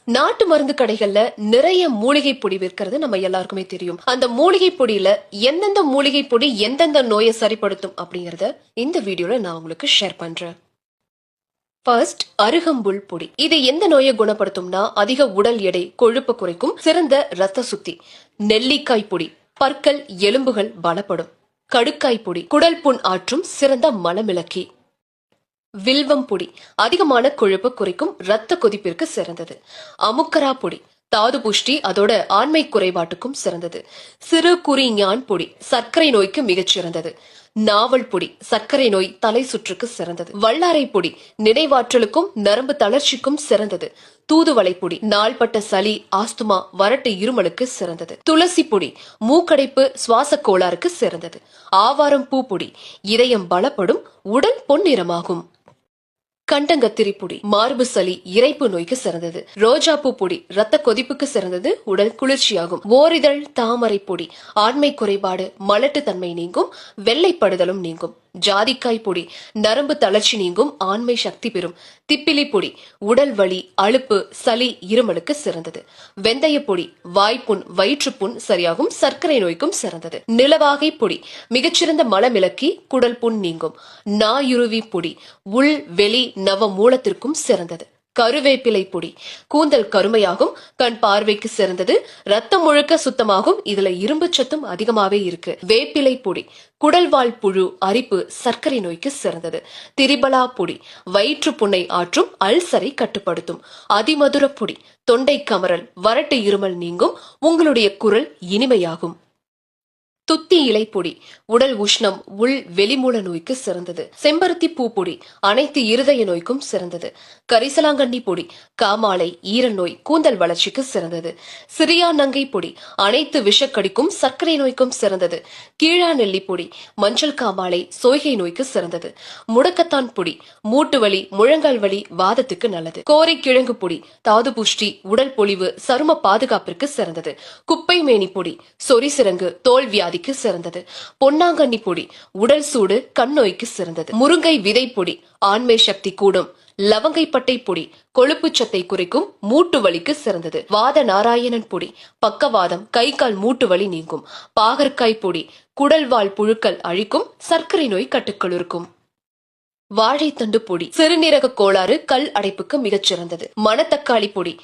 நாட்டு மருந்து கடைகள்ல நிறைய மூலிகை பொடி விற்கிறது நம்ம எல்லாருக்குமே தெரியும். அந்த மூலிகை பொடியில எந்தெந்த மூலிகை பொடி எந்தெந்த நோயை சரிப்படுத்தும் அப்படிங்கறத இந்த வீடியோல நான் உங்களுக்கு ஷேர் பண்றேன். ஃபர்ஸ்ட், அருகம்புல் பொடி. இது எந்த நோயை குணப்படுத்தும்னா அதிக உடல் எடை, கொழுப்பு குறைக்கும், சிறந்த ரத்த சுத்தி. நெல்லிக்காய் பொடி, பற்கள் எலும்புகள் பலப்படும். கடுக்காய் பொடி, குடல் புண் ஆற்றும், சிறந்த மலமிளக்கி. வில்வம் பொடி, அதிகமான கொழுப்பு குறைக்கும், ரத்த கொதிப்பிற்கு சிறந்தது. அமுக்கரா பொடி, தாது புஷ்டி, அதோட ஆண்மை குறைபாட்டுக்கும் சிறந்தது. சிறு குறி ஞான் பொடி, சர்க்கரை நோய்க்கு மிகச் சிறந்தது. நாவல் பொடி, சர்க்கரை நோய், தலை சுற்றுக்கு சிறந்தது. வல்லாரை பொடி, நினைவாற்றலுக்கும் நரம்பு தளர்ச்சிக்கும் சிறந்தது. தூதுவளை பொடி, நாள்பட்ட சளி, ஆஸ்துமா, வறட்டு இருமலுக்கு சிறந்தது. துளசி பொடி, மூக்கடைப்பு, சுவாச கோளாறுக்கு சிறந்தது. ஆவாரம் பூ பொடி, இதயம் பலப்படும், உடல் பொன்னிறமாகும். கண்டங்கத்திரி பொடி, மார்பு சளி, இறைப்பு நோய்க்கு சிறந்தது. ரோஜா பூ பொடி, ரத்த கொதிப்புக்கு சிறந்தது, உடல் குளிர்ச்சியாகும். ஓரிதழ் தாமரை பொடி, ஆண்மை குறைபாடு, மலட்டு தன்மை நீங்கும், வெள்ளைப்படுதலும் நீங்கும். ஜாதிக்காய் பொடி, நரம்பு தளர்ச்சி நீங்கும், ஆண்மை சக்தி பெறும். திப்பிலி பொடி, உடல் வலி, அலுப்பு, சளி, இருமலுக்கு சிறந்தது. வெந்தய பொடி, வாய்ப்புண், வயிற்றுப்புண் சரியாகும், சர்க்கரை நோய்க்கும் சிறந்தது. நிலவாகை பொடி, மிகச்சிறந்த மலமிளக்கி, குடல் புண் நீங்கும். நாயுருவி பொடி, உள் வெளி நவ மூலத்திற்கும் சிறந்தது. கருவேப்பிலை பொடி, கூந்தல் கருமையாகும், கண் பார்வைக்கு சிறந்தது, ரத்தம் முழுக்க சுத்தமாகும், இதுல இரும்பு சத்தும் அதிகமாவே இருக்கு. வேப்பிலை பொடி, குடல்வால் புழு, அரிப்பு, சர்க்கரை நோய்க்கு சிறந்தது. திரிபலா பொடி, வயிற்று புண்ணை ஆற்றும், அல்சரை கட்டுப்படுத்தும். அதிமதுர பொடி, தொண்டை கமறல், வறட்டு இருமல் நீங்கும், உங்களுடைய குரல் இனிமையாகும். துத்தி இலை பொடி, உடல் உஷ்ணம், உள் வெளிமூல நோய்க்கு சிறந்தது. செம்பருத்தி பூ பொடி, அனைத்து இருதய நோய்க்கும் சிறந்தது. கரிசலாங்கண்ணி பொடி, காமாலை, ஈரல் நோய், கூந்தல் வளர்ச்சிக்கு சிறந்தது. சிறியா நங்கை பொடி, அனைத்து விஷக்கடிக்கும், சர்க்கரை நோய்க்கும் சிறந்தது. கீழா நெல்லி பொடி, மஞ்சள் காமாலை, சோய்கை நோய்க்கு சிறந்தது. முடக்கத்தான் பொடி, மூட்டு வலி, முழங்கால் வலி, வாதத்துக்கு நல்லது. கோரை கிழங்கு பொடி, தாது புஷ்டி, உடல் பொலிவு, சரும பாதுகாப்பிற்கு சிறந்தது. குப்பை மேனி பொடி, சொறி சிறங்கு, தோல் வியாதி சிறந்தது. பொன்னாங்கண்ணி பொடி, உடல் சூடு, கண் நோய்க்கு சிறந்தது. முருங்கை விதை பொடி, ஆண்மை சக்தி கூடும். லவங்கைப்பட்டை பொடி, கொழுப்பு சத்தை குறைக்கும், மூட்டு வலிக்கு சிறந்தது. வாத நாராயணன் பொடி, பக்கவாதம், கை கால் மூட்டு வலி நீங்கும். பாகற்காய் பொடி, குடல்வால் புழுக்கள் அழிக்கும், சர்க்கரை நோய் கட்டுக்குள் இருக்கும். வாழைத்தண்டு பொடி, சிறுநீரக கோளாறு, கல் அடைப்புக்கு மிகச் சிறந்தது. மணத்தக்காளி பொடி,